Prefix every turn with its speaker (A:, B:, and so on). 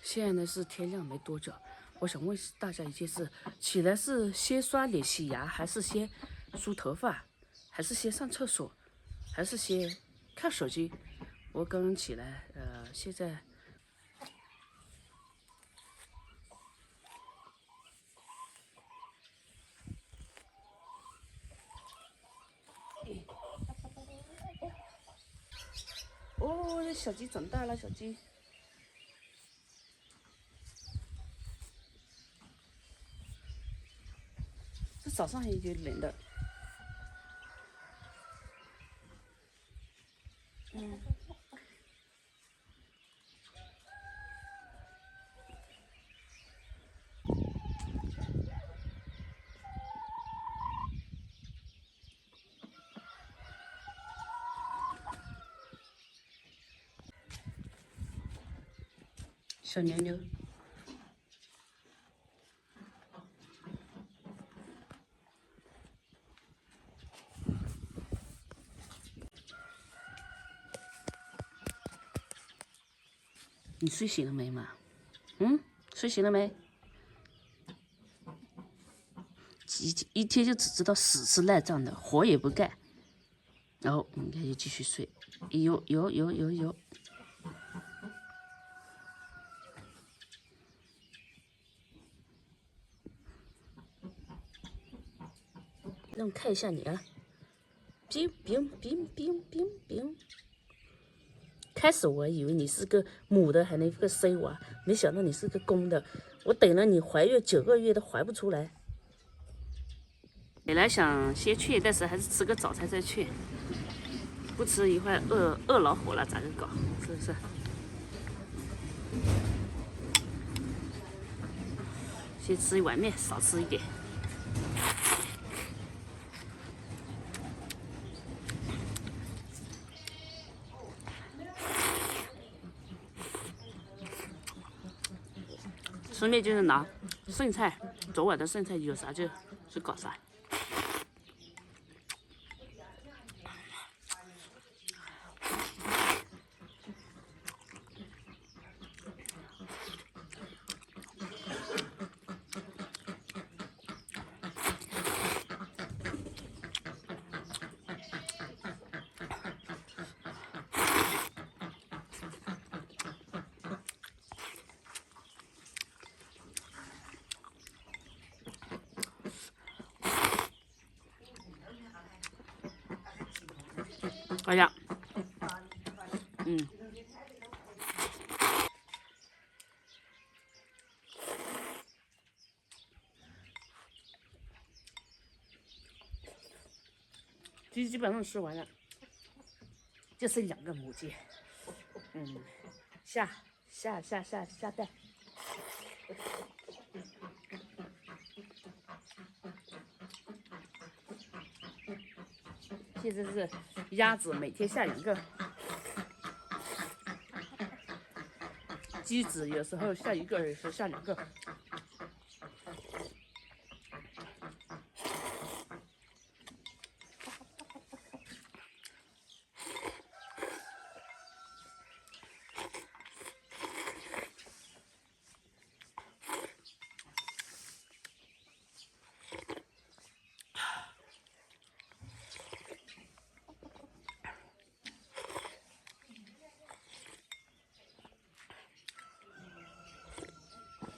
A: 現在呢是天亮沒多久，我想問大家一件事：起來是先刷臉洗牙，還是先梳頭髮，還是先上廁所，還是先看手機？我剛剛起來，現在。哦，这小鸡长大了，小鸡。这早上也就冷的。小牛牛。你睡醒了沒嘛？睡醒了沒？一天就只知道死吃賴賬的，活也不幹。然後你看就繼續睡，有。讓我看一下你啊，冰。開始我以為你是個母的，還能個生娃，沒想到你是個公的。我等了你懷孕9個月都懷不出來。本來想先去，但是還是吃個早餐再去，不吃一會兒餓老虎了，咋個搞？是不是？先吃一碗麵，少吃一點。吃面就是拿剩菜，昨晚的剩菜有啥就搞啥。哎呀，鸡基本上吃完了，就剩2個母鸡，下蛋。现在是鸭子每天下2個，雞子有時候下1個，有時候下2個。